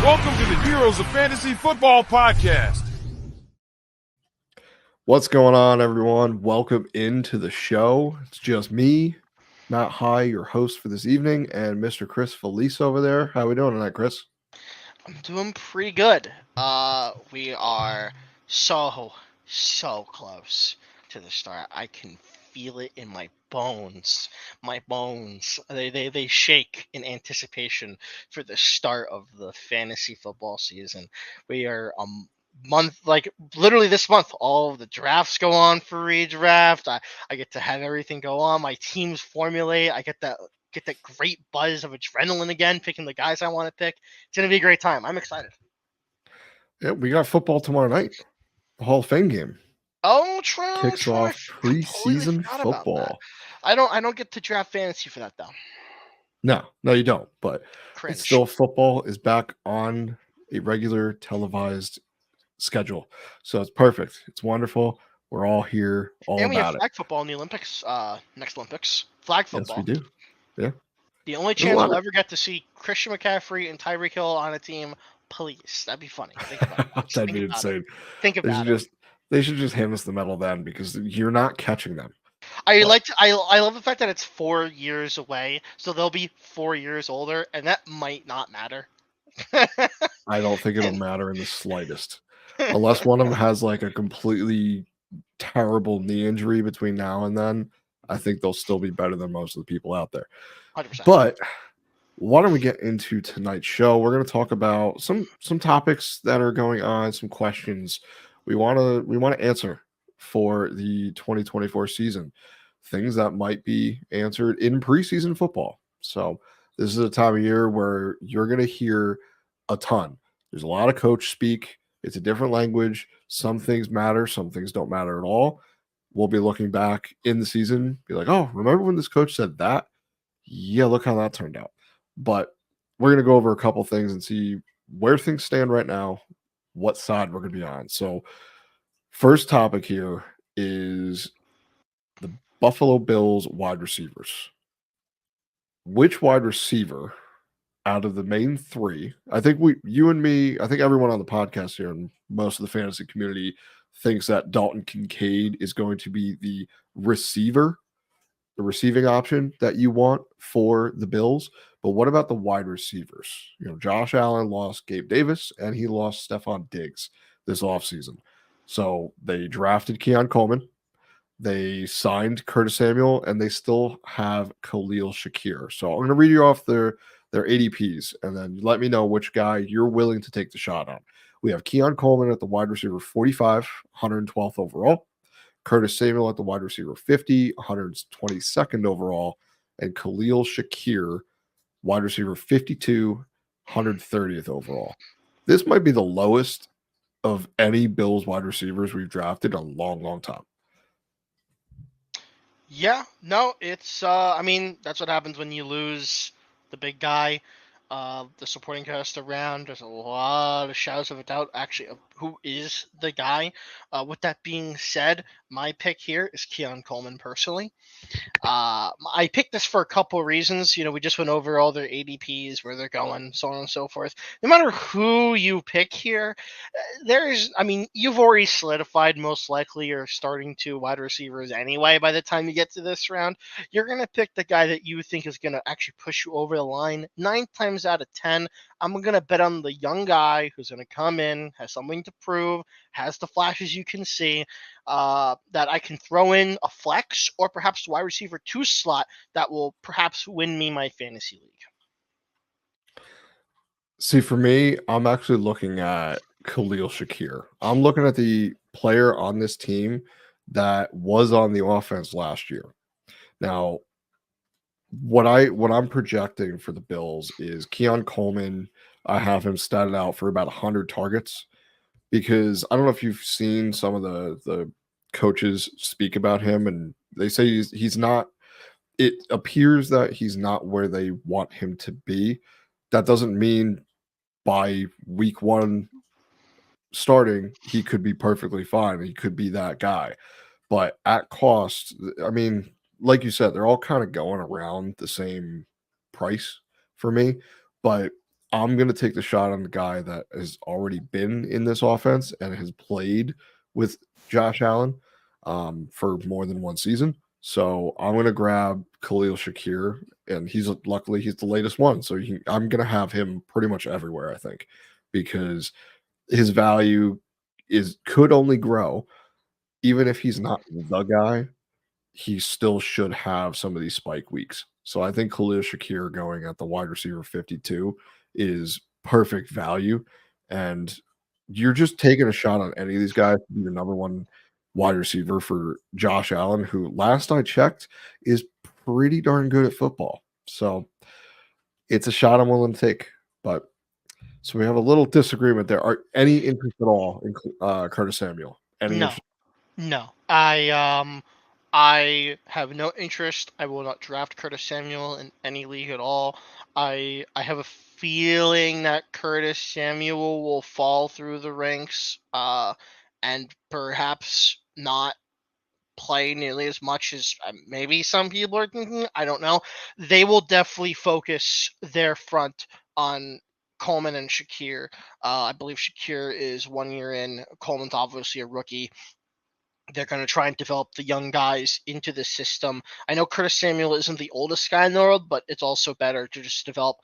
Welcome to the Heroes of Fantasy Football Podcast. What's going on, everyone? Welcome into the show. It's just me, Matt High, your host for this evening, and Mr. Chris Felice over there. How are we doing tonight, Chris? I'm doing pretty good. We are so close to the start. I can feel it in my bones. My bones, they shake in anticipation for the start of the fantasy football season. We are month, like literally this month, all of the drafts go on for redraft. I get to have everything go on. My teams formulate. I get that great buzz of adrenaline again, picking the guys I want to pick. It's gonna be a great time. I'm excited. Yeah, we got football tomorrow night. The Hall of Fame game. Oh, true. Kicks off preseason football. I don't get to draft fantasy for that though. No, you don't. But Cringe. it's still football is back on a regular televised schedule, so it's perfect. It's wonderful. We're all here, and we have about flag football in the Olympics. Next Olympics, flag football. Yes, we do. Yeah. The only chance we'll ever get to see Christian McCaffrey and Tyreek Hill on a team. Please, that'd be funny. Think about it. That'd be insane. Think about it. They should just hand us the medal then, because you're not catching them. I love the fact that it's 4 years away, so they'll be 4 years older, and that might not matter. I don't think it'll matter in the slightest, unless one of them has like a completely terrible knee injury between now and then. I think they'll still be better than most of the people out there. 100%. But why don't we get into tonight's show? We're going to talk about some topics that are going on, some questions we want to answer for the 2024 season, things that might be answered in preseason football. So this is a time of year where you're going to hear a ton. There's a lot of coach speak. It's a different language. Some things matter, some things don't matter at all. We'll be looking back in the season, be like, oh, remember when this coach said that? Yeah, look how that turned out. But we're going to go over a couple things and see where things stand right now, what side we're going to be on. So first topic here is the Buffalo Bills wide receivers. Which wide receiver out of the main three, I think you and me, I think everyone on the podcast here and most of the fantasy community thinks that Dalton Kincaid is going to be the receiving option that you want for the Bills. But what about the wide receivers? Josh Allen lost Gabe Davis and he lost Stephon Diggs this offseason. So they drafted Keon Coleman, they signed Curtis Samuel, and they still have Khalil Shakir. So I'm going to read you off their ADPs, and then let me know which guy you're willing to take the shot on. We have Keon Coleman at the wide receiver 45, 112th overall. Curtis Samuel at the wide receiver 50, 122nd overall. And Khalil Shakir, wide receiver 52, 130th overall. This might be the lowest of any Bills wide receivers we've drafted in a long, long time. Yeah, no, it's I mean, that's what happens when you lose the big guy. The supporting cast around, there's a lot of shadows of a doubt actually of who is the guy. With that being said, my pick here is Keon Coleman personally. I picked this for a couple of reasons. We just went over all their ADPs, where they're going, so on and so forth. No matter who you pick here, you've already solidified most likely your starting two wide receivers anyway. By the time you get to this round, you're going to pick the guy that you think is going to actually push you over the line. 9 times out of 10, I'm going to bet on the young guy who's going to come in, has something to prove, has the flashes you can see, that I can throw in a flex or perhaps wide receiver 2 slot that will perhaps win me my fantasy league. See, for me, I'm actually looking at Khalil Shakir. I'm looking at the player on this team that was on the offense last year. Now, what I'm projecting for the Bills is Keon Coleman. I have him statted out for about 100 targets, because I don't know if you've seen some of the coaches speak about him, and they say he's not. It appears that he's not where they want him to be. That doesn't mean by week 1 starting he could be perfectly fine. He could be that guy, but at cost, I mean, like you said, they're all kind of going around the same price for me. But I'm going to take the shot on the guy that has already been in this offense and has played with Josh Allen for more than one season. So I'm going to grab Khalil Shakir, and luckily he's the latest one. So I'm going to have him pretty much everywhere, I think, because his value could only grow. Even if he's not the guy, he still should have some of these spike weeks. So I think Khalil Shakir going at the wide receiver 52 is perfect value. And you're just taking a shot on any of these guys to be the number one wide receiver for Josh Allen, who last I checked is pretty darn good at football. So it's a shot I'm willing to take. But so we have a little disagreement there. Are any interest at all in Curtis Samuel? Any No, interest? no. I have no interest. I will not draft Curtis Samuel in any league at all. I have a feeling that Curtis Samuel will fall through the ranks, and perhaps not play nearly as much as maybe some people are thinking. I don't know. They will definitely focus their front on Coleman and Shakir. I believe Shakir is 1 year in. Coleman's obviously a rookie. They're going to try and develop the young guys into the system. I know Curtis Samuel isn't the oldest guy in the world, but it's also better to just develop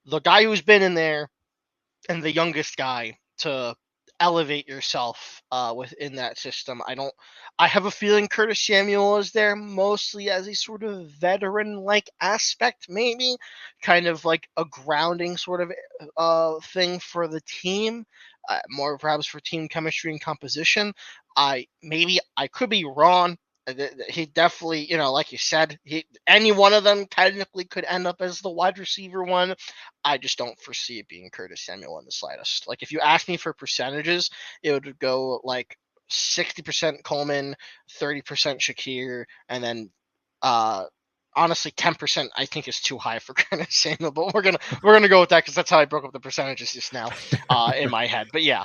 the guy who's been in there and the youngest guy to elevate yourself within that system. I have a feeling Curtis Samuel is there mostly as a sort of veteran like aspect, maybe kind of like a grounding sort of thing for the team, more perhaps for team chemistry and composition. I could be wrong. He definitely, like you said, any one of them technically could end up as the wide receiver one. I just don't foresee it being Curtis Samuel in the slightest. Like, if you ask me for percentages, it would go like 60% Coleman, 30% Shakir, and then honestly 10% I think is too high for Curtis Samuel. But we're gonna go with that because that's how I broke up the percentages just now in my head. But yeah.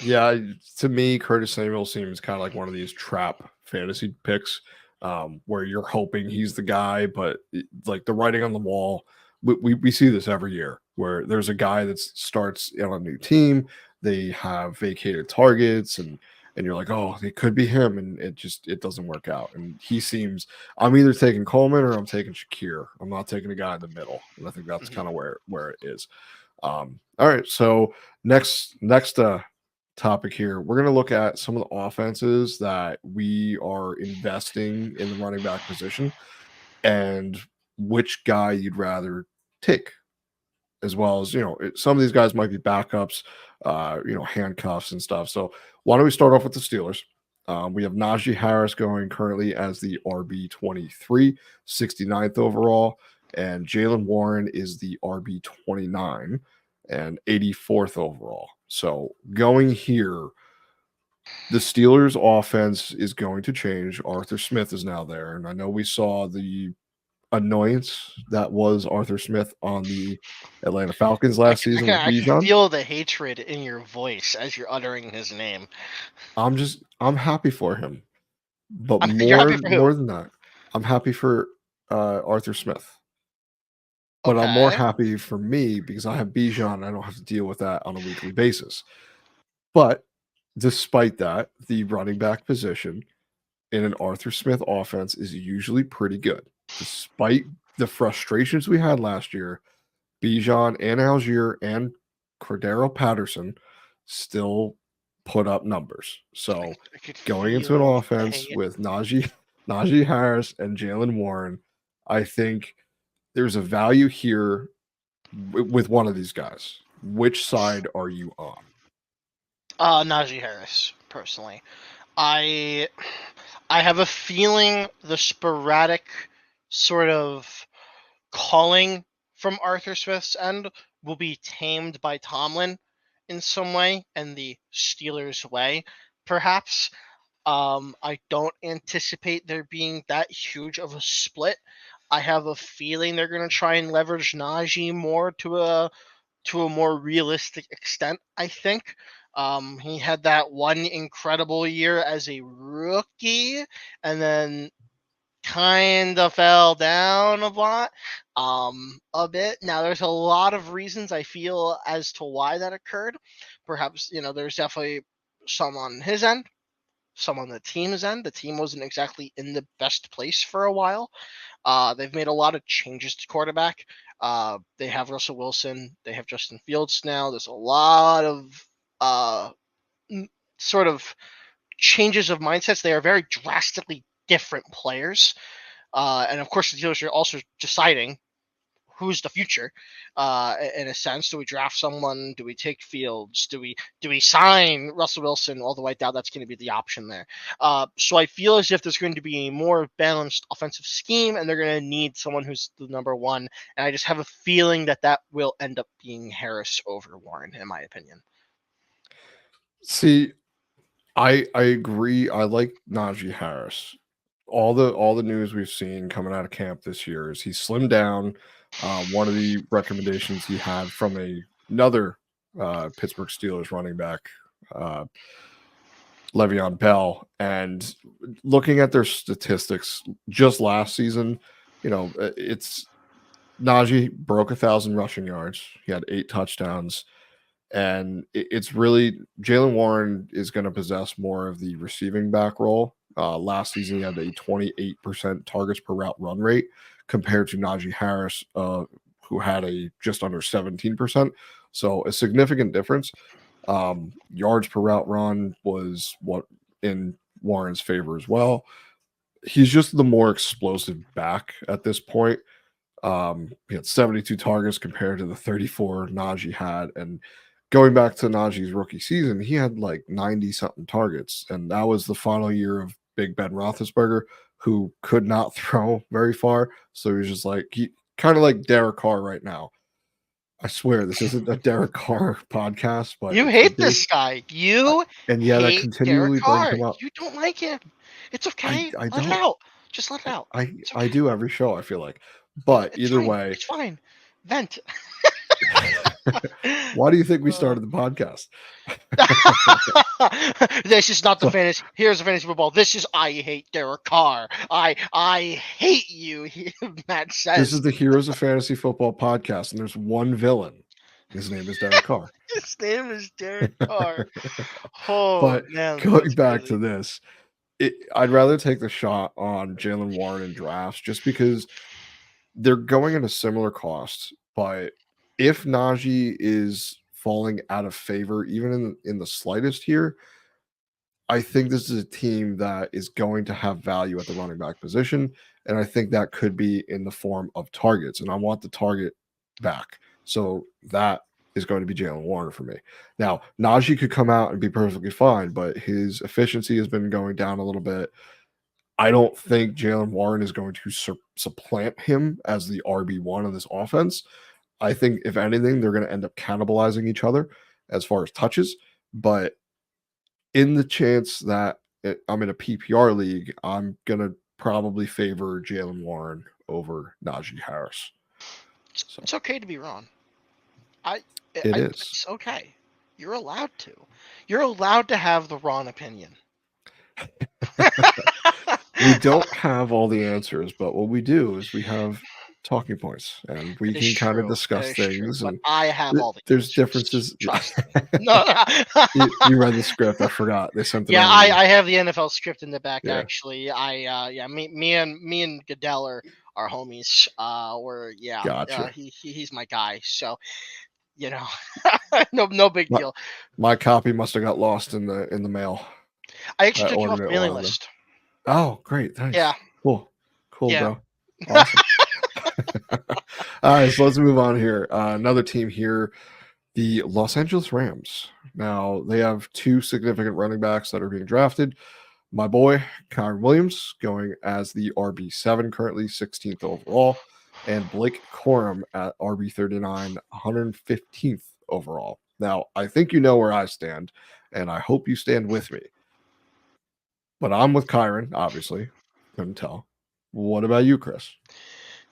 Yeah, to me, Curtis Samuel seems kind of like one of these trap fantasy picks, where you're hoping he's the guy, but like the writing on the wall, we see this every year where there's a guy that starts on a new team, they have vacated targets, and you're like, oh, it could be him, and it doesn't work out. And I'm either taking Coleman or I'm taking Shakir. I'm not taking a guy in the middle, and I think that's Mhm. kind of where it is. All right, so next topic here, we're going to look at some of the offenses that we are investing in the running back position and which guy you'd rather take, as well as, some of these guys might be backups, handcuffs and stuff. So why don't we start off with the Steelers? We have Najee Harris going currently as the RB 23, 69th overall, and Jalen Warren is the RB 29 and 84th overall. So going here, the Steelers' offense is going to change. Arthur Smith is now there, and I know we saw the annoyance that was Arthur Smith on the Atlanta Falcons I last can, I season can with I can Bijan. feel the hatred in your voice as you're uttering his name. I'm happy for him, but You're happy for who? more than that, I'm happy for Arthur Smith. But I'm more Okay. happy for me because I have Bijan. I don't have to deal with that on a weekly basis. But despite that, the running back position in an Arthur Smith offense is usually pretty good. Despite the frustrations we had last year, Bijan and Algier and Cordero Patterson still put up numbers. I, So I could going into an feel the offense hate. with Najee Harris and Jalen Warren, I think there's a value here with one of these guys. Which side are you on? Najee Harris, personally. I I have a feeling the sporadic sort of calling from Arthur Smith's end will be tamed by Tomlin in some way and the Steelers' way, perhaps. I don't anticipate there being that huge of a split. I have a feeling they're going to try and leverage Najee more to a more realistic extent, I think. He had that one incredible year as a rookie, and then kind of fell down a bit. Now, there's a lot of reasons I feel as to why that occurred. Perhaps, there's definitely some on his end, some on the team's end. The team wasn't exactly in the best place for a while. They've made a lot of changes to quarterback. They have Russell Wilson. They have Justin Fields now. There's a lot of sort of changes of mindsets. They are very drastically different players. And of course, the Steelers are also deciding who's the future, in a sense. Do we draft someone? Do we take Fields? Do we sign Russell Wilson? Although I doubt that's going to be the option there. So I feel as if there's going to be a more balanced offensive scheme, and they're going to need someone who's the number one. And I just have a feeling that will end up being Harris over Warren, in my opinion. See, I agree. I like Najee Harris. All the news we've seen coming out of camp this year is he slimmed down. One of the recommendations he had from another Pittsburgh Steelers running back, Le'Veon Bell, and looking at their statistics just last season, it's Najee broke 1,000 rushing yards. He had 8 touchdowns. And it's really Jaylen Warren is going to possess more of the receiving back role. Last season, he had a 28% targets per route run rate compared to Najee Harris, who had a just under 17%. So a significant difference. Yards per route run was what in Warren's favor as well. He's just the more explosive back at this point. He had 72 targets compared to the 34 Najee had. And going back to Najee's rookie season, he had like 90 something targets. And that was the final year of Big Ben Roethlisberger, who could not throw very far. So he was just like, he kind of like Derek Carr right now. I swear this isn't a Derek Carr podcast, but you hate this guy. And yet I hate continually Derek bring Carr. him up. You don't like him. It's okay. I Let don't. it out. Just let it out. I do every show, I feel like. But It's either fine. way, It's fine. Vent. Why do you think we started the podcast? This is not the fantasy. Here's the fantasy football. This is I hate Derek Carr. I hate you. Matt says this is the Heroes of Fantasy Football podcast, and there's one villain. His name is Derek Carr. His name is Derek Carr. Oh, but man, going back crazy. to this, I'd rather take the shot on Jaylen Warren in drafts just because they're going at a similar cost. But if Najee is falling out of favor, even in the slightest here, I think this is a team that is going to have value at the running back position. And I think that could be in the form of targets. And I want the target back. So that is going to be Jaylen Warren for me. Now, Najee could come out and be perfectly fine, but his efficiency has been going down a little bit. I don't think Jaylen Warren is going to supplant him as the RB1 of this offense. I think, if anything, they're going to end up cannibalizing each other as far as touches. But in the chance that I'm in a PPR league, I'm going to probably favor Jaylen Warren over Najee Harris. So. It's okay to be wrong. It is. It's okay. You're allowed to. You're allowed to have the wrong opinion. We don't have all the answers, but what we do is we have talking points, and we can kind of discuss things. True, and but I have all the there's answers. Differences. Trust me. No. you read the script. I forgot. They sent it. Yeah, I have the NFL script in the back. Yeah. Actually, me and Goodell are homies. Gotcha. He's my guy. So, no big deal. My copy must have got lost in the mail. I actually took you off the mailing list. Oh, great. Thanks. Yeah. Cool, yeah. Bro. Awesome. All right, so let's move on here. Another team here, the Los Angeles Rams. Now, they have 2 significant running backs that are being drafted. My boy, Kyren Williams, going as the RB7, currently 16th overall, and Blake Corum at RB39, 115th overall. Now, I think you know where I stand, and I hope you stand with me. But I'm with Kyren, obviously. Couldn't tell. What about you, Chris?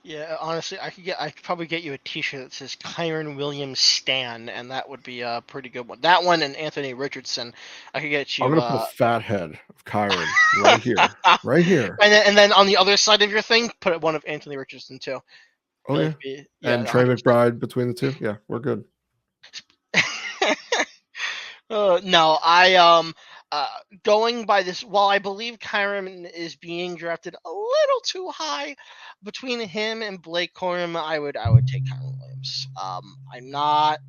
Yeah, honestly, I could probably get you a T-shirt that says Kyron Williams Stan, and that would be a pretty good one. That one and Anthony Richardson, I could get I'm you. gonna put a fat head of Kyron right here, right here. And then on the other side of your thing, put one of Anthony Richardson too. Oh yeah, Yeah, and Trey 100%. McBride between the two. Yeah, we're good. No, uh going by this, while I believe Kyron is being drafted a little too high, between him and Blake Corum, I would take Kyron Williams. I'm not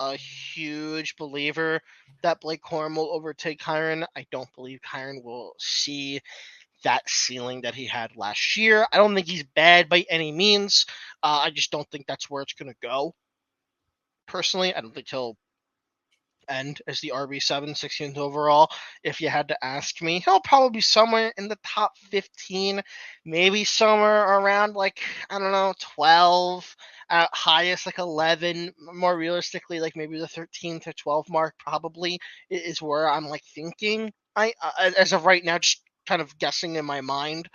a huge believer that Blake Corum will overtake Kyron. I don't believe Kyron will see that ceiling that he had last year. I don't think he's bad by any means. I just don't think that's where it's going to go. Personally, I don't think he'll end as the RB7, 16th overall. If you had to ask me, he'll probably be somewhere in the top 15, maybe somewhere around like, I don't know, 12, at highest like 11, more realistically, like maybe the 13 to 12 mark probably is where I'm like thinking. As of right now, just kind of guessing in my mind's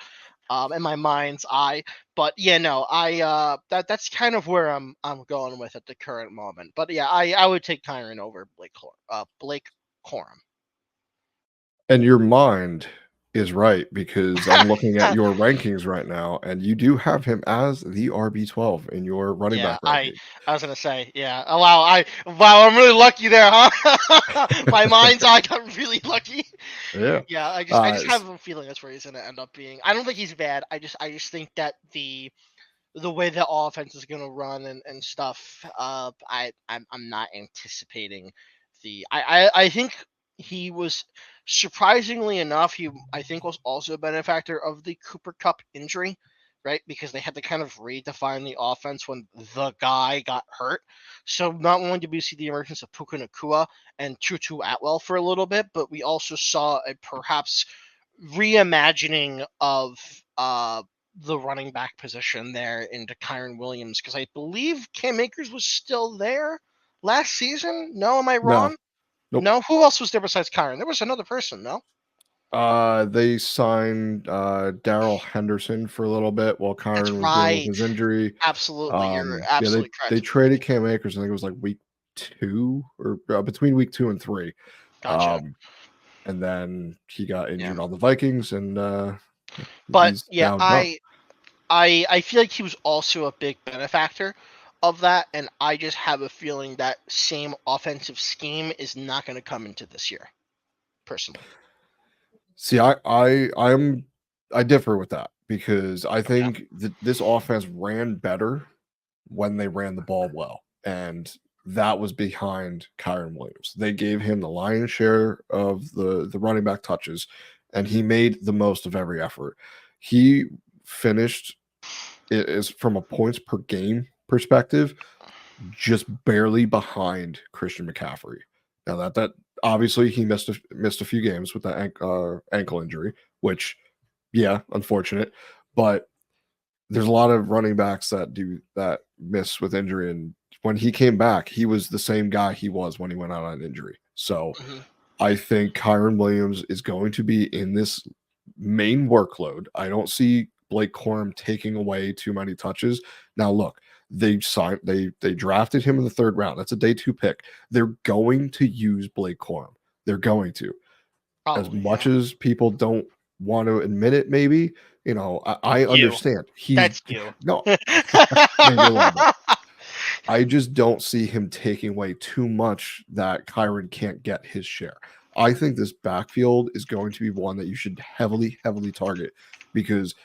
eye. But yeah, no, that's kind of where I'm going with at the current moment. But yeah, I would take Kyron over Blake Corum. And your mind is right because I'm looking at your rankings right now, and you do have him as the RB12 in your running Yeah, back ranking. I was gonna say, yeah. Oh, wow, I'm really lucky there, huh? My mind's eye got really lucky. Yeah. Yeah, I just S- have a feeling that's where he's gonna end up being. I don't think he's bad. I just think that the way the offense is going to run and stuff, I'm not anticipating I think he was, surprisingly enough, he I think was also a benefactor of the Cooper Cup injury, right? Because they had to kind of redefine the offense when the guy got hurt. So not only did we see the emergence of Puka Nakua and Tutu Atwell for a little bit, but we also saw a perhaps reimagining of the running back position there into Kyron Williams, because I believe Cam Akers was still there last season. No, am I no, wrong? nope. No, who else was there besides Kyron? There was another person. No, They signed Daryl Henderson for a little bit while that's Kyron was dealing with right. his injury. Absolutely, you're Yeah, absolutely they correct. traded Cam Akers. I think it was like week 2 or between week 2 and 3. Gotcha. Um, and then he got Yeah, injured on the Vikings, and but he's yeah, now done. I feel like he was also a big benefactor of that, and I just have a feeling that same offensive scheme is not going to come into this year, personally. See, I differ with that because I Okay. think that this offense ran better when they ran the ball well, and that was behind Kyron Williams. They gave him the lion's share of the running back touches, and he made the most of every effort. He finished it is from a points per game perspective, just barely behind Christian McCaffrey. Now that obviously he missed a few games with that ankle injury, which yeah, unfortunate, but there's a lot of running backs that do that miss with injury, and when he came back, he was the same guy he was when he went out on injury. So Hmm. I think Kyron Williams is going to be in this main workload. I don't see Blake Corum taking away too many touches. Now, look, they drafted him in the 3rd round. That's a day 2 pick. They're going to use Blake Corum. They're going to. As Probably, much yeah. as people don't want to admit it, maybe, I You. understand. He's That's you. no, maybe a little bit. I just don't see him taking away too much that Kyron can't get his share. I think this backfield is going to be one that you should heavily, heavily target because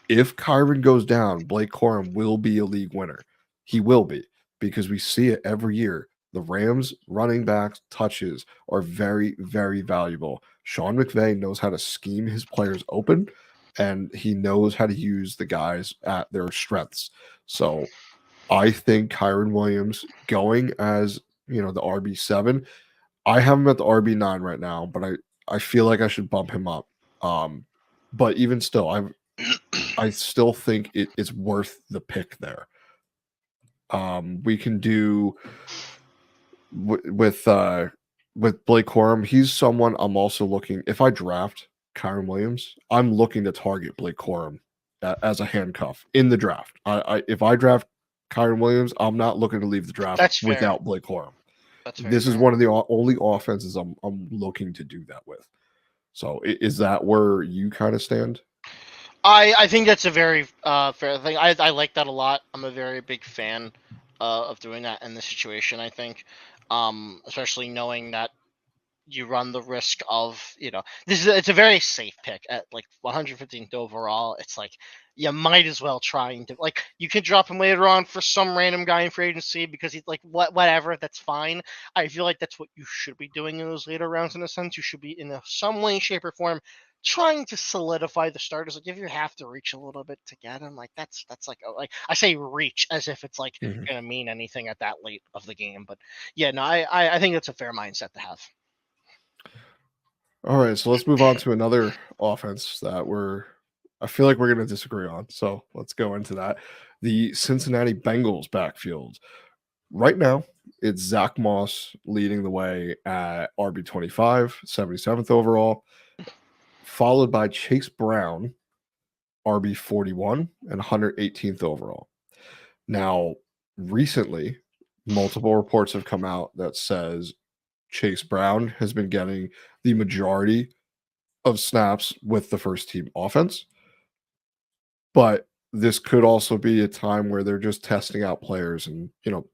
if Kyron goes down, Blake Corum will be a league winner. He will be because we see it every year. The Rams running backs touches are very, very valuable. Sean McVay knows how to scheme his players open, and he knows how to use the guys at their strengths. So I think Kyron Williams going as the RB7. I have him at the RB9 right now, but I feel like I should bump him up. But even still, I still think it's worth the pick there. We can do with Blake Corum. He's someone I'm also looking. If I draft Kyron Williams, I'm looking to target Blake Corum as a handcuff in the draft. If I draft Kyron Williams, I'm not looking to leave the draft That's fair. without Blake Corum. That's very This is fair. one of the only offenses I'm looking to do that with. So is that where you kind of stand? I think that's a very fair thing. I like that a lot. I'm a very big fan of doing that in this situation. I think, especially knowing that you run the risk of, it's a very safe pick at like 115th overall. It's like you might as well you could drop him later on for some random guy in free agency because he's like whatever, that's fine. I feel like that's what you should be doing in those later rounds. In a sense, you should be in some way, shape, or form trying to solidify the starters. Like if you have to reach a little bit to get him, like that's like I say reach as if it's like gonna mean anything at that late of the game. But yeah, no, I think it's a fair mindset to have. All right, so let's move on to another offense that I feel like we're going to disagree on. So let's go into that. The Cincinnati Bengals backfield. Right now, it's Zach Moss leading the way at RB25, 77th overall, followed by Chase Brown, RB41, and 118th overall. Now, recently, multiple reports have come out that says Chase Brown has been getting the majority of snaps with the first team offense. But this could also be a time where they're just testing out players and,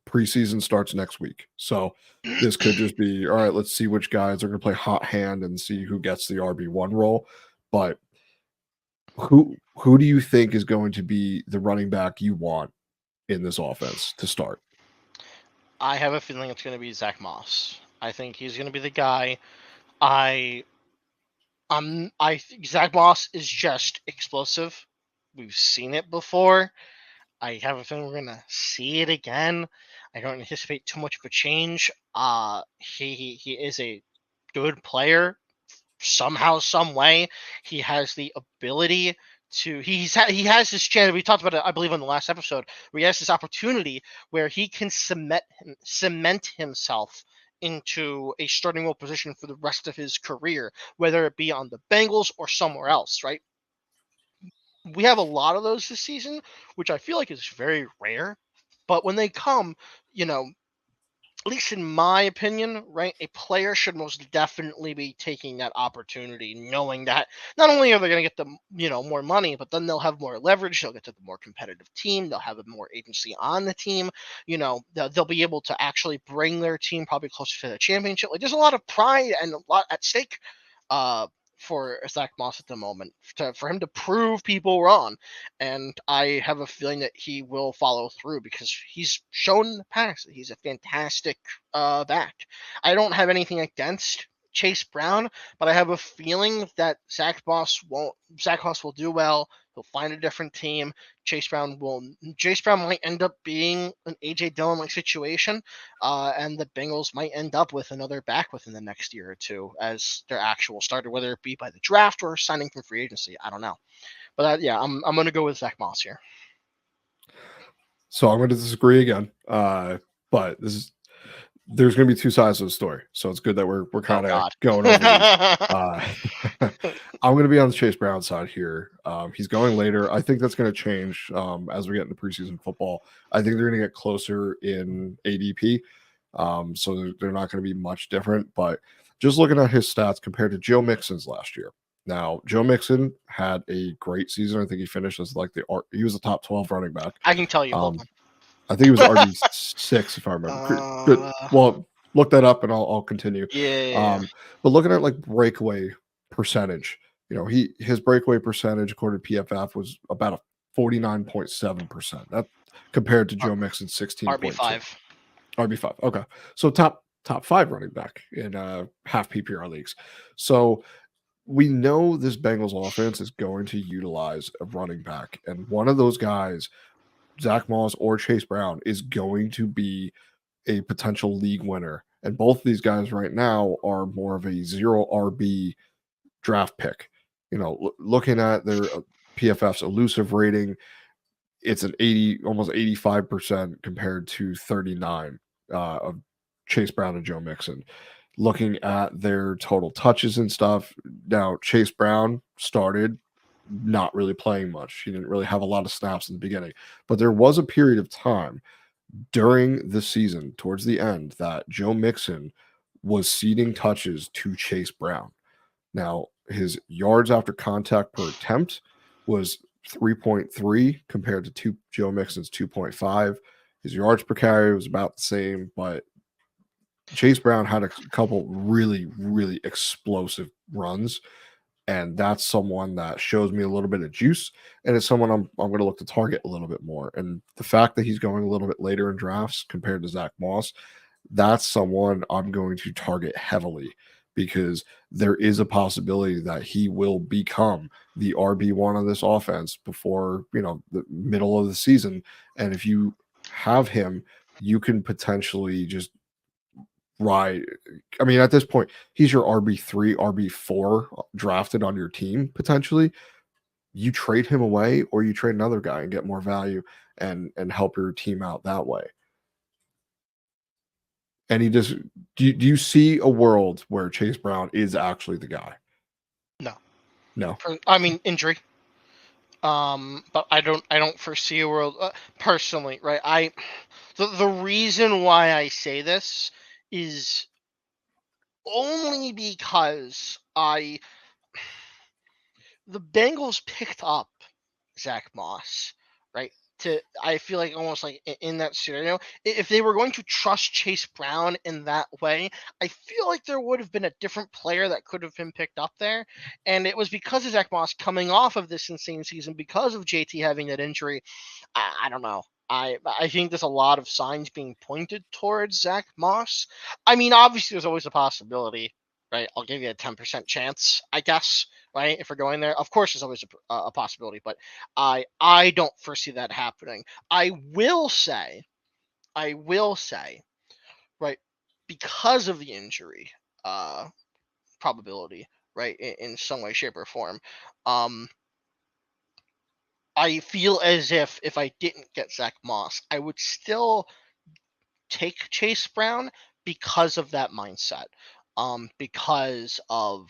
preseason starts next week. So this could just be, all right, let's see which guys are going to play hot hand and see who gets the RB1 role. But who do you think is going to be the running back you want in this offense to start? I have a feeling it's going to be Zach Moss. I think he's going to be the guy. I think Zach Moss is just explosive. We've seen it before. I have a feeling we're going to see it again. I don't anticipate too much of a change. He is a good player. Somehow, some way, he has the ability to. He has this chance. We talked about it, I believe, on the last episode, where he has this opportunity where he can cement himself into a starting role position for the rest of his career, whether it be on the Bengals or somewhere else, right? We have a lot of those this season, which I feel like is very rare. But when they come, at least in my opinion, right, a player should most definitely be taking that opportunity, knowing that not only are they going to get the more money, but then they'll have more leverage. They'll get to the more competitive team. They'll have more agency on the team. They'll be able to actually bring their team probably closer to the championship. Like there's a lot of pride and a lot at stake for Zach Moss at the moment, for him to prove people wrong. And I have a feeling that he will follow through because he's shown in the past that he's a fantastic back. I don't have anything against Chase Brown, but I have a feeling that Zach Moss will do well. He'll find a different team. Chase Brown might end up being an AJ Dillon like situation, and the Bengals might end up with another back within the next year or two as their actual starter, whether it be by the draft or signing from free agency. I don't know, but I'm going to go with Zach Moss here. So I'm going to disagree again, but there's going to be two sides of the story. So it's good that we're kind of going over these. I'm going to be on the Chase Brown side here. He's going later. I think that's going to change as we get into preseason football. I think they're going to get closer in ADP. So they're not going to be much different. But just looking at his stats compared to Joe Mixon's last year. Now, Joe Mixon had a great season. I think he finished as he was a top 12 running back. I can tell you. I think it was RB6 if I remember. Well, look that up and I'll continue. Yeah. But looking at like breakaway percentage, his breakaway percentage according to PFF was about a 49.7%. That compared to Joe Mixon's 16.2. RB5. Okay. So top 5 running back in half PPR leagues. So we know this Bengals offense is going to utilize a running back, and one of those guys, Zach Moss or Chase Brown, is going to be a potential league winner. And both of these guys right now are more of a 0 RB draft pick. Looking at their PFF's elusive rating, it's an almost 85% compared to 39 of Chase Brown and Joe Mixon. Looking at their total touches and stuff, now Chase Brown started not really playing much. He didn't really have a lot of snaps in the beginning. But there was a period of time during the season, towards the end, that Joe Mixon was ceding touches to Chase Brown. Now, his yards after contact per attempt was 3.3 compared to Joe Mixon's 2.5. His yards per carry was about the same, but Chase Brown had a couple really, really explosive runs, and that's someone that shows me a little bit of juice, and it's someone I'm going to look to target a little bit more. And the fact that he's going a little bit later in drafts compared to Zach Moss, that's someone I'm going to target heavily because there is a possibility that he will become the RB1 of this offense before, the middle of the season. And if you have him, you can potentially just ride. I mean, at this point, he's your RB3, RB4 drafted on your team potentially. You trade him away or you trade another guy and get more value and help your team out that way. And he just do you see a world where Chase Brown is actually the guy? No. I mean, injury. But I don't foresee a world personally, right? The reason why I say this is only because the Bengals picked up Zach Moss, right? I feel like almost like in that scenario, if they were going to trust Chase Brown in that way, I feel like there would have been a different player that could have been picked up there. And it was because of Zach Moss coming off of this insane season, because of JT having that injury. I don't know. I think there's a lot of signs being pointed towards Zach Moss. I mean, obviously, there's always a possibility, right? I'll give you a 10% chance, I guess, right? If we're going there, of course, there's always a possibility, but I don't foresee that happening. I will say, right, because of the injury probability, right, in some way, shape, or form, I feel as if I didn't get Zach Moss, I would still take Chase Brown because of that mindset. Because of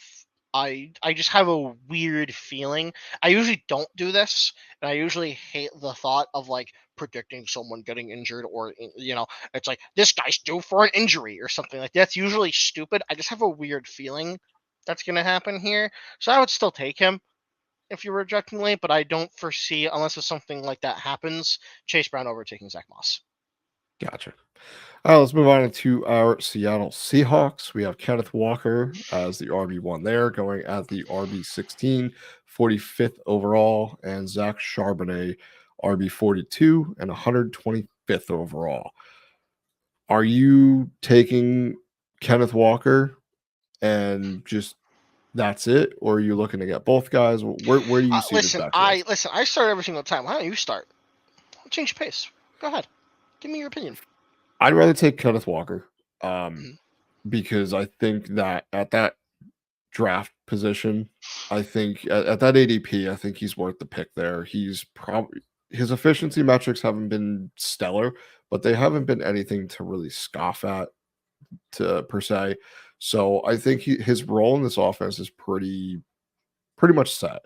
I just have a weird feeling. I usually don't do this, and I usually hate the thought of like predicting someone getting injured or it's like this guy's due for an injury or something like that. That's usually stupid. I just have a weird feeling that's gonna happen here. So I would still take him if you were rejecting late, but I don't foresee, unless if something like that happens, Chase Brown overtaking Zach Moss. Gotcha. All right, let's move on to our Seattle Seahawks. We have Kenneth Walker as the RB1 there, going at the RB16, 45th overall, and Zach Charbonnet, RB42 and 125th overall. Are you taking Kenneth Walker and just that's it, or are you looking to get both guys? Where do you see this back? I start every single time. Why don't you start? Change the pace. Go ahead. Give me your opinion. I'd rather take Kenneth Walker because I think that at that draft position, I think at that ADP, I think he's worth the pick there. He's probably his efficiency metrics haven't been stellar, but they haven't been anything to really scoff at per se. So I think his role in this offense is pretty much set.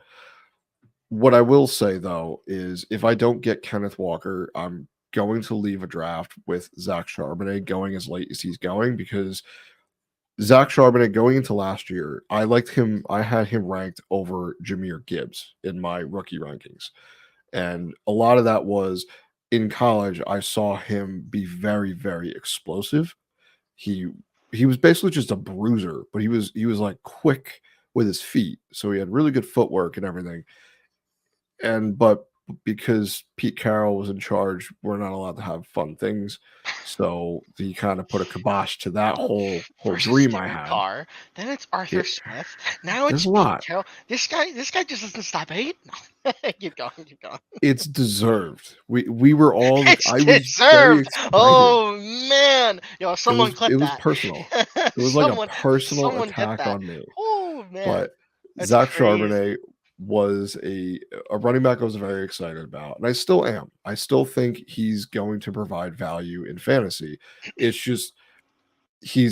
What I will say though is if I don't get Kenneth Walker, I'm going to leave a draft with Zach Charbonnet going as late as he's going because Zach Charbonnet going into last year, I liked him. I had him ranked over Jahmyr Gibbs in my rookie rankings. And a lot of that was in college, I saw him be very, very explosive. He was basically just a bruiser, but he was like quick with his feet. So he had really good footwork and everything. But because Pete Carroll was in charge, we're not allowed to have fun things. So he kind of put a kibosh to that whole dream I had. Carr. Then it's Arthur Smith. Now it's a lot. Pete Carroll. This guy just doesn't stop hating. Keep going. It's deserved. We were all. It's I was deserved. Very oh man, someone clip that. It was personal. It was like a personal attack on me. Oh man. But That's Zach crazy. Charbonnet was a running back I was very excited about, and I still am. I still think he's going to provide value in fantasy. It's just he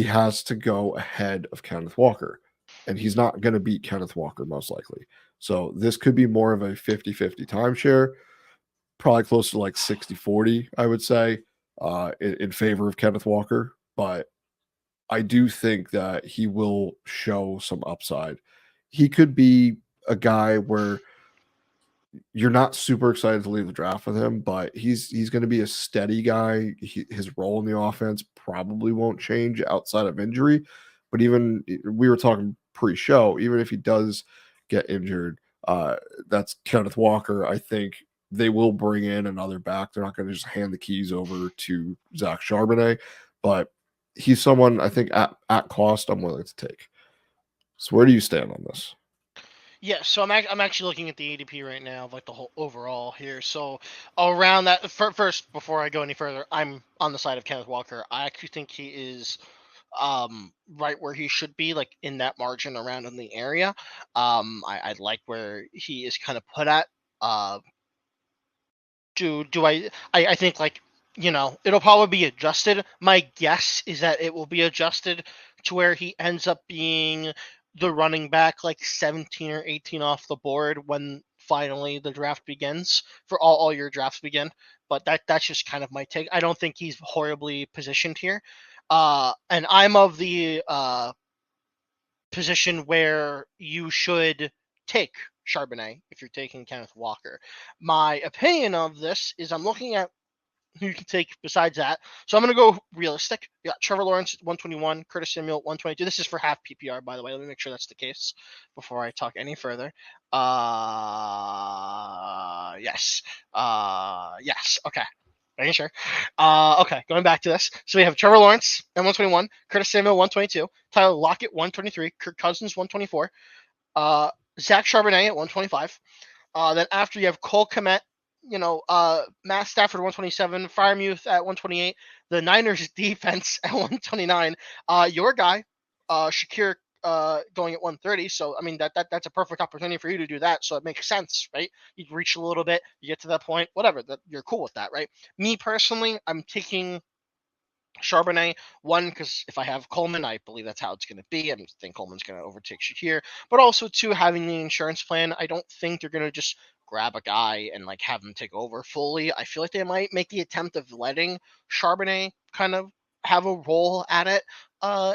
has to go ahead of Kenneth Walker, and he's not going to beat Kenneth Walker most likely. So this could be more of a 50-50 timeshare, probably close to like 60-40, I would say, in favor of Kenneth Walker. But I do think that he will show some upside. He could be a guy where you're not super excited to leave the draft with him, but he's going to be a steady guy. His role in the offense probably won't change outside of injury. But even we were talking pre-show, even if he does get injured, that's Kenneth Walker. I think they will bring in another back. They're not going to just hand the keys over to Zach Charbonnet, but he's someone I think at cost I'm willing to take. So where do you stand on this? Yeah, so I'm actually looking at the ADP right now, of like the whole overall here. So around that, first before I go any further, I'm on the side of Kenneth Walker. I actually think he is right where he should be, like in that margin around in the area. I like where he is kind of put at. Uh, do I think, like, it'll probably be adjusted. My guess is that it will be adjusted to where he ends up being the running back like 17 or 18 off the board when finally the draft begins, for all your drafts begin. But that's just kind of my take. I don't think he's horribly positioned here. And I'm of the position where you should take Charbonnet if you're taking Kenneth Walker. My opinion of this is I'm looking at who you can take besides that. So I'm going to go realistic. You got Trevor Lawrence 121, Curtis Samuel 122. This is for half PPR, by the way. Let me make sure that's the case before I talk any further. Yes. Yes. Okay. Making sure. Okay, going back to this. So we have Trevor Lawrence at 121, Curtis Samuel 122, Tyler Lockett 123, Kirk Cousins 124, Zach Charbonnet at 125. Then after you have Cole Kmet, Matt Stafford 127, Freiermuth at 128, the Niners defense at 129, your guy, Shakir, going at 130. So I mean that's a perfect opportunity for you to do that. So it makes sense, right? You reach a little bit, you get to that point, whatever. That you're cool with that, right? Me personally, I'm taking Charbonnet, one, because if I have Coleman, I believe that's how it's going to be. I think Coleman's going to overtake Shakir. But also, two, having the insurance plan, I don't think they're going to just grab a guy and like have him take over fully. I feel like they might make the attempt of letting Charbonnet kind of have a role at it,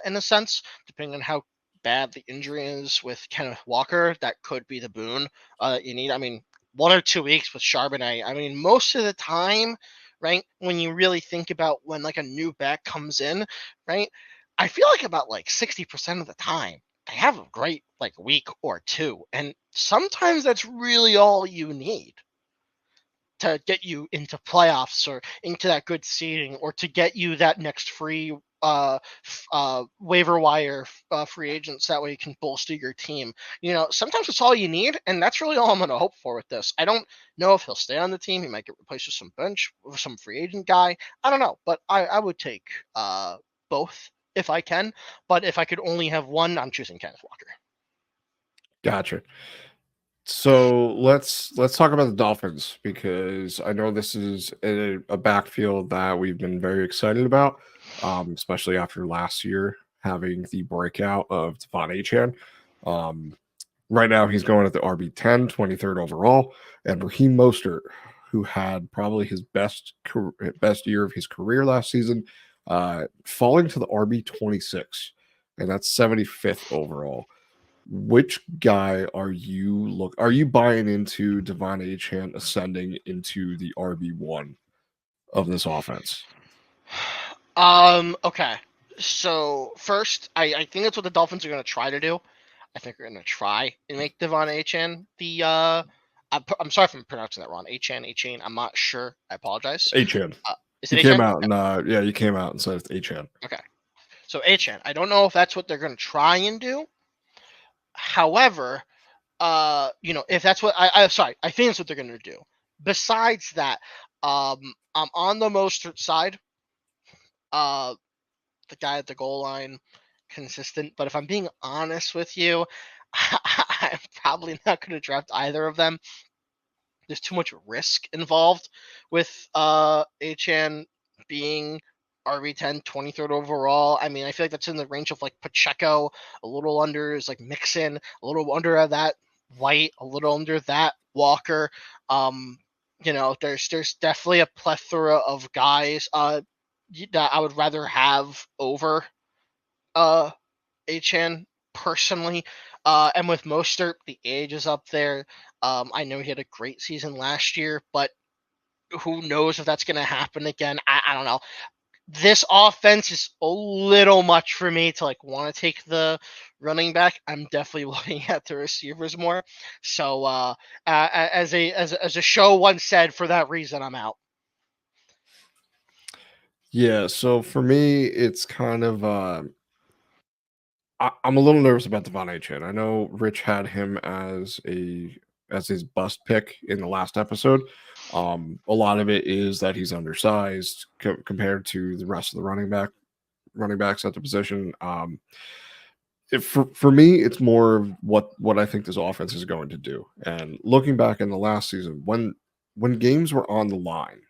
in a sense, depending on how bad the injury is with Kenneth Walker. That could be the boon that you need. I mean, 1 or 2 weeks with Charbonnet. I mean, most of the time, right? When you really think about when like a new back comes in, right? I feel like about like 60% of the time they have a great like week or two. And sometimes that's really all you need to get you into playoffs or into that good seeding or to get you that next free waiver wire free agents. That way you can bolster your team. Sometimes it's all you need, and that's really all I'm going to hope for with this. I don't know if he'll stay on the team. He might get replaced with some bench or some free agent guy. I don't know, but I would take both if I can. But if I could only have one, I'm choosing Kenneth Walker. Gotcha. So let's talk about the Dolphins, because I know this is a backfield that we've been very excited about, especially after last year having the breakout of Devon Achane. Right now he's going at the RB10, 23rd overall, and Raheem Mostert, who had probably his best year of his career last season, falling to the RB26, and that's 75th overall. Which guy are you buying into Devon Achane ascending into the RB1 of this offense? Okay. So first, I think that's what the Dolphins are going to try to do. I think they're going to try and make Devon Achane the I'm sorry if I'm pronouncing that wrong. Achane. I'm not sure. I apologize. Achane. Is You it came Achane? out and you came out and said it's Achane. Okay. So Achane. I don't know if that's what they're going to try and do. However, if that's what I sorry, I think that's what they're going to do. Besides that, I'm on the Mostert side. The guy at the goal line, consistent. But if I'm being honest with you, I'm probably not going to draft either of them. There's too much risk involved with Achane being RB10, 23rd overall. I mean, I feel like that's in the range of like Pacheco, a little under is like Mixon, a little under of that White, a little under that. Walker. There's definitely a plethora of guys that I would rather have over Achan personally. And with Mostert, the age is up there. I know he had a great season last year, but who knows if that's going to happen again? I don't know. This offense is a little much for me to want to take the running back. I'm definitely looking at the receivers more. So as a show once said, for that reason, I'm out. Yeah, so for me, it's kind of I'm a little nervous about Devon Achane. I know Rich had him as his bust pick in the last episode. A lot of it is that he's undersized compared to the rest of the running backs at the position. For me, it's more of what I think this offense is going to do. And looking back in the last season, when games were on the line,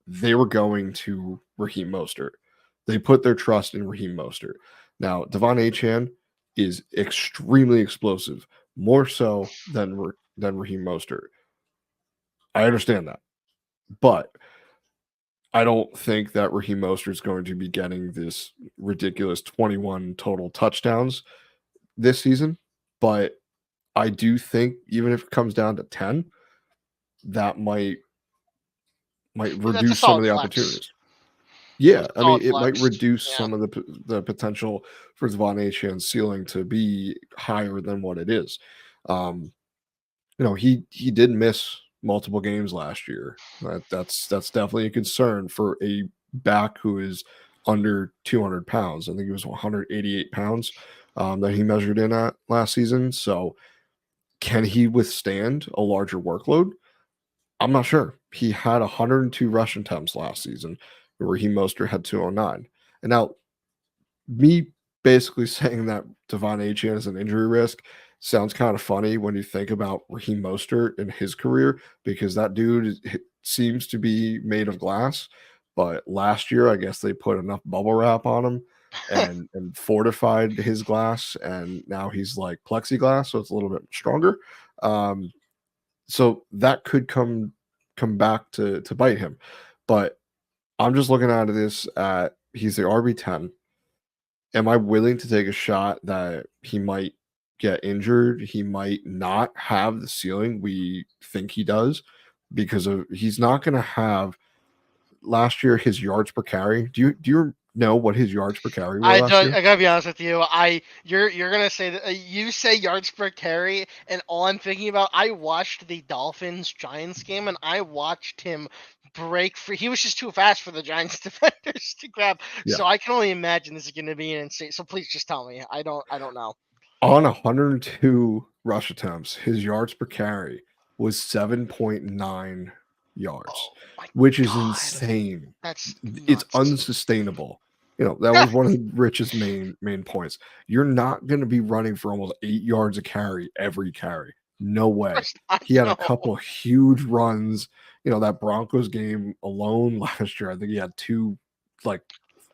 they were going to Raheem Mostert. They put their trust in Raheem Mostert. Now, Devon Achane is extremely explosive, more so than Raheem Mostert. I understand that, but I don't think that Raheem Mostert is going to be getting this ridiculous 21 total touchdowns this season. But I do think even if it comes down to 10, that might That's a reduce some of solid the flex. opportunities. Yeah, That's a I mean, solid it might flex. reduce Yeah. some of the potential for Devon Achane's ceiling to be higher than what it is. Um, he did miss multiple games last year. That's definitely a concern for a back who is under 200 pounds. I think he was 188 pounds that he measured in at last season. So, can he withstand a larger workload? I'm not sure. He had 102 rushing attempts last season, where Raheem Mostert had 209. And now, me basically saying that Devon Achane is an injury risk sounds kind of funny when you think about Raheem Mostert in his career, because that seems to be made of glass. But last year, I guess they put enough bubble wrap on him and fortified his glass, and now he's like plexiglass, so it's a little bit stronger. Um, so that could come back to bite him. But I'm just looking at this at he's the RB10. Am I willing to take a shot that he might get injured? He might not have the ceiling we think he does, because of he's not going to have last year his yards per carry. Do you know what his yards per carry were I last don't. year? I gotta be honest with you. You're gonna say that you say yards per carry, and all I'm thinking about. I watched the Dolphins Giants game, and I watched him break free. He was just too fast for the Giants defenders to grab. Yeah. So I can only imagine this is gonna be an insane. So please just tell me. I don't. I don't know. On 102 rush attempts, his yards per carry was 7.9 yards, Oh my which is god, insane. that's It's nuts. unsustainable. That was one of the richest main points. You're not going to be running for almost 8 yards a carry every carry. No way. I He had a know. couple huge runs. That Broncos game alone last year, I think he had two like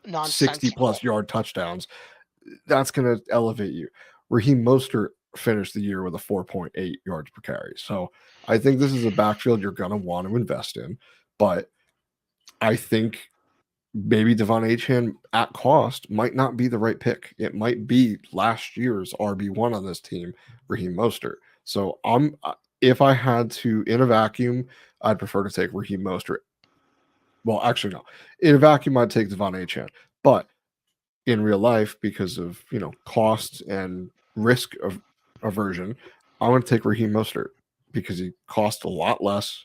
60 Nonsensical. plus yard touchdowns. That's going to elevate you. Raheem Mostert finished the year with a 4.8 yards per carry. So I think this is a backfield you're going to want to invest in. But I think maybe Devon Achane at cost might not be the right pick. It might be last year's RB1 on this team, Raheem Mostert. So if I had to in a vacuum, I'd prefer to take Raheem Mostert. Well, actually, no. In a vacuum, I'd take Devon Achane. But in real life, because of cost and risk of aversion, I'm going to take Raheem Mostert because he cost a lot less,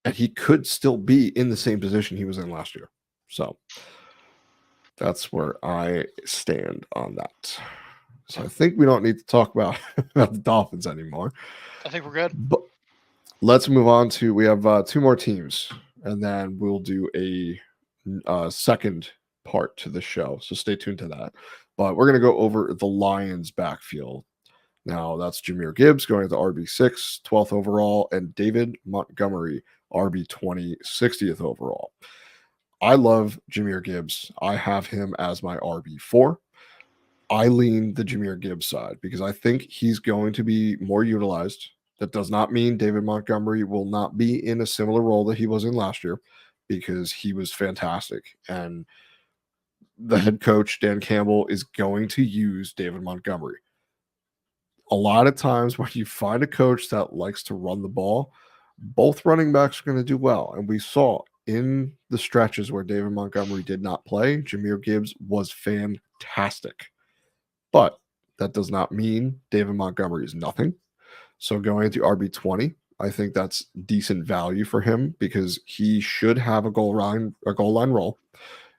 and he could still be in the same position he was in last year. So that's where I stand on that. So I think we don't need to talk about, about the Dolphins anymore. I think we're good. But let's move on to we have two more teams, and then we'll do a second part to the show. So stay tuned to that. But we're going to go over the Lions backfield. Now that's Jahmyr Gibbs going to RB6, 12th overall, and David Montgomery, RB20, 60th overall. I love Jahmyr Gibbs. I have him as my RB4. I lean the Jahmyr Gibbs side because I think he's going to be more utilized. That does not mean David Montgomery will not be in a similar role that he was in last year, because he was fantastic. And the head coach, Dan Campbell, is going to use David Montgomery. A lot of times when you find a coach that likes to run the ball, both running backs are going to do well. And we saw in the stretches where David Montgomery did not play, Jahmyr Gibbs was fantastic. But that does not mean David Montgomery is nothing. So going into RB20, I think that's decent value for him because he should have a goal line role.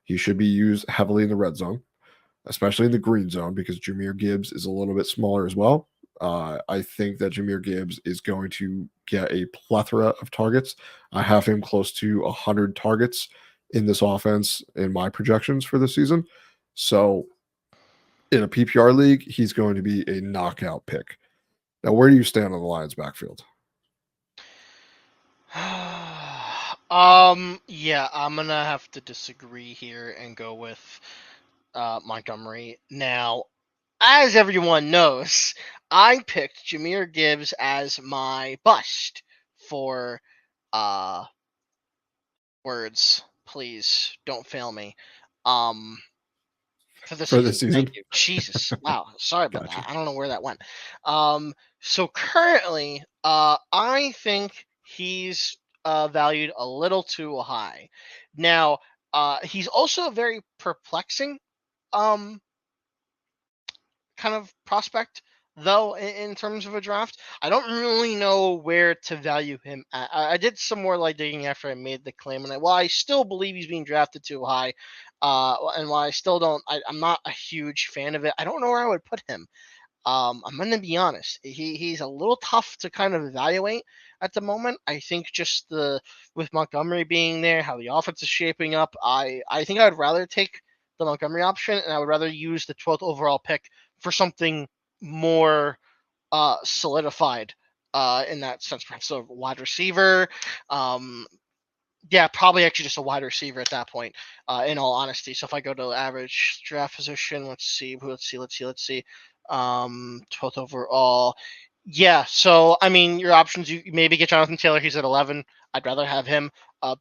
He should be used heavily in the red zone, especially in the green zone, because Jahmyr Gibbs is a little bit smaller as well. I think that Jahmyr Gibbs is going to get a plethora of targets. I have him close to 100 targets in this offense in my projections for the season. So in a PPR league, he's going to be a knockout pick. Now, where do you stand on the Lions backfield? Yeah, I'm gonna have to disagree here and go with Montgomery. Now, as everyone knows, I picked Jahmyr Gibbs as my bust for words. Please don't fail me. Um, for the For the season. season? Thank you. Jesus. Wow. Sorry about Gotcha. that. I don't know where that went. So currently, I think he's valued a little too high. Now, he's also a very perplexing um kind of prospect, though, in terms of a draft. I don't really know where to value him at. I did some more like digging after I made the claim, and while I still believe he's being drafted too high, and while I still don't, I'm not a huge fan of it. I don't know where I would put him. I'm gonna be honest. He's a little tough to kind of evaluate at the moment. I think just the with Montgomery being there, how the offense is shaping up, I think I would rather take the Montgomery option, and I would rather use the 12th overall pick for something more solidified in that sense. Perhaps a wide receiver. Yeah, probably actually just a wide receiver at that point, in all honesty. So if I go to average draft position, let's see. 12th overall. Yeah, so I mean, your options, you maybe get Jonathan Taylor. He's at 11. I'd rather have him.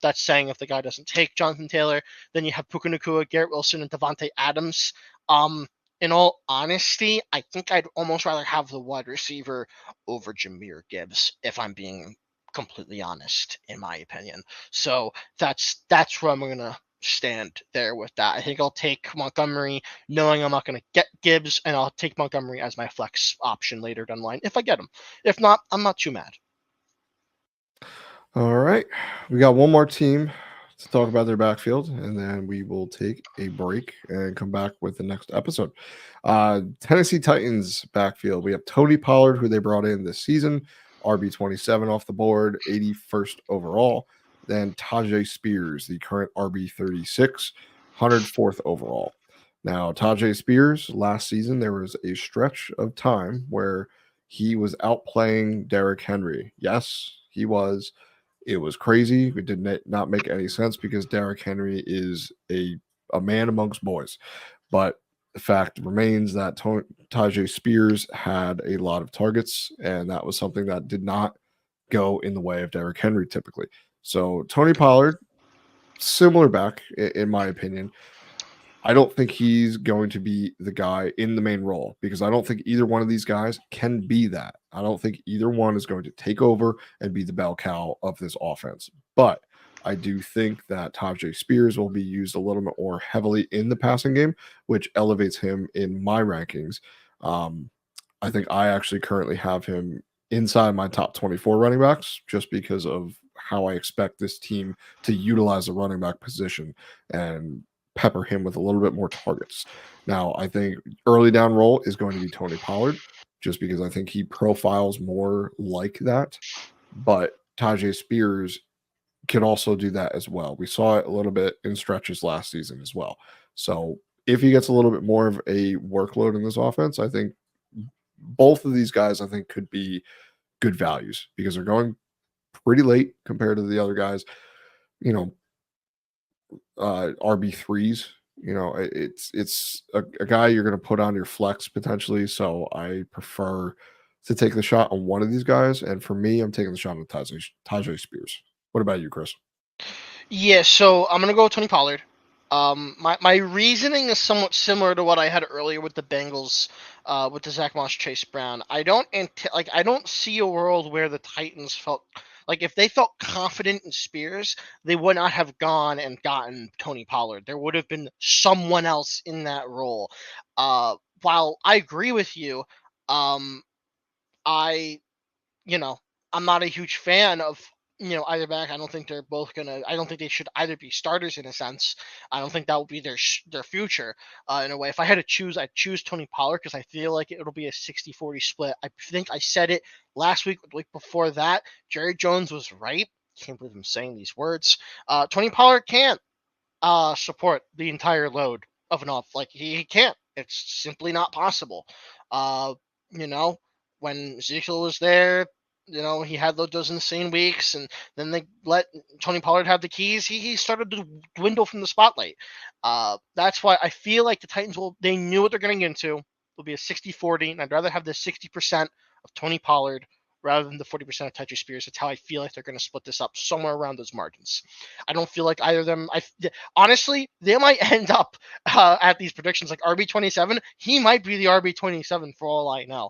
That's saying if the guy doesn't take Jonathan Taylor, then you have Puka Nacua, Garrett Wilson, and Devontae Adams. In all honesty, I think I'd almost rather have the wide receiver over Jahmyr Gibbs, if I'm being completely honest, in my opinion. So that's where I'm gonna stand there with that. I think I'll take Montgomery, knowing I'm not gonna get Gibbs, and I'll take Montgomery as my flex option later down the line if I get him. If not, I'm not too mad. All right. We got one more team to talk about their backfield, and then we will take a break and come back with the next episode. Tennessee Titans backfield. We have Tony Pollard, who they brought in this season, RB27 off the board, 81st overall. Then Tajay Spears, the current RB36, 104th overall. Now, Tajay Spears, last season, there was a stretch of time where he was outplaying Derrick Henry. Yes, he was. It was crazy. It did not make any sense because Derrick Henry is a man amongst boys. But the fact remains that Tajay Spears had a lot of targets, and that was something that did not go in the way of Derrick Henry typically. So Tony Pollard, similar back, in my opinion. I don't think he's going to be the guy in the main role because I don't think either one of these guys can be that. I don't think either one is going to take over and be the bell cow of this offense. But I do think that Tajay Spears will be used a little bit more heavily in the passing game, which elevates him in my rankings. I think I actually currently have him inside my top 24 running backs just because of how I expect this team to utilize the running back position and pepper him with a little bit more targets. Now, I think early down role is going to be Tony Pollard, just because I think he profiles more like that. But Tajay Spears can also do that as well. We saw it a little bit in stretches last season as well. So if he gets a little bit more of a workload in this offense, I think both of these guys, I think, could be good values because they're going pretty late compared to the other guys. You know, RB3s It's a guy you're going to put on your flex potentially. So I prefer to take the shot on one of these guys. And for me, I'm taking the shot on Tajay Spears. What about you, Chris? Yeah, so I'm gonna go with Tony Pollard. My reasoning is somewhat similar to what I had earlier with the Bengals, with the Zach Moss, Chase Brown. I don't see a world where the Titans felt like if they felt confident in Spears, they would not have gone and gotten Tony Pollard. There would have been someone else in that role. While I agree with you, I you know, I'm not a huge fan of either back. I don't think they're both gonna. I don't think they should either be starters in a sense. I don't think that would be their future in a way. If I had to choose, I'd choose Tony Pollard because I feel like it'll be a 60-40 split. I think I said it last week, the week before that. Jerry Jones was right. Can't believe I'm saying these words. Tony Pollard can't support the entire load of an off. Like he can't. It's simply not possible. You know, when Ezekiel was there, he had those insane weeks, and then they let Tony Pollard have the keys. He started to dwindle from the spotlight. That's why I feel like the Titans they knew what they're getting into. It'll be a 60-40, and I'd rather have the 60% of Tony Pollard rather than the 40% of Tajay Spears. That's how I feel like they're going to split this up, somewhere around those margins. I don't feel like either of them. Honestly, they might end up at these predictions like RB27. He might be the RB27 for all I know.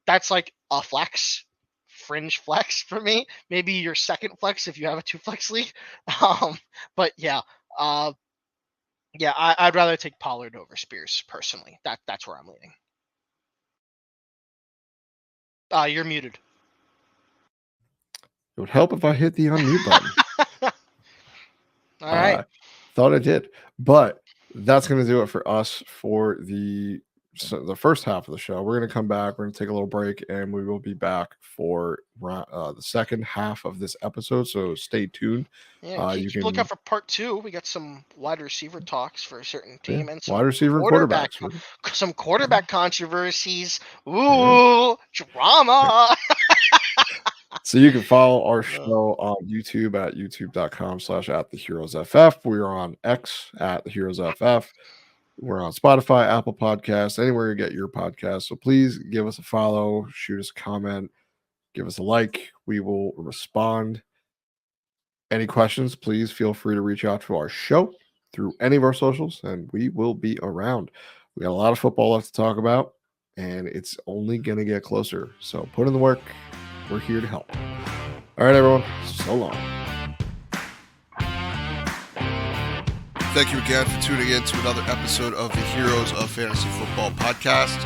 That's like a fringe flex for me. Maybe your second flex if you have a 2-flex league. But yeah, I'd rather take Pollard over Spears personally. That's where I'm leaning. You're muted. It would help if I hit the unmute button. All right. Thought I did. But that's going to do it for us for the first half of the show. We're going to come back. We're going to take a little break, and we will be back for the second half of this episode. So stay tuned. Yeah, you can look out for part 2. We got some wide receiver talks for a certain team and some wide receiver quarterbacks. Some quarterback controversies. Ooh, drama. So you can follow our show on YouTube at youtube.com/@theheroesff. We are on X @theheroesff. We're on Spotify, Apple Podcasts, anywhere you get your podcast. So please give us a follow, shoot us a comment, give us a like. We will respond. Any questions, please feel free to reach out to our show through any of our socials, and we will be around. We got a lot of football left to talk about, and it's only going to get closer. So put in the work. We're here to help. All right, everyone. So long. Thank you again for tuning in to another episode of the Heroes of Fantasy Football podcast.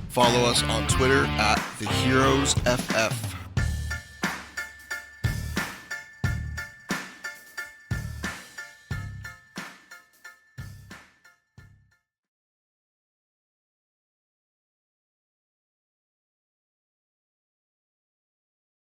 Follow us on Twitter @TheHeroesFF.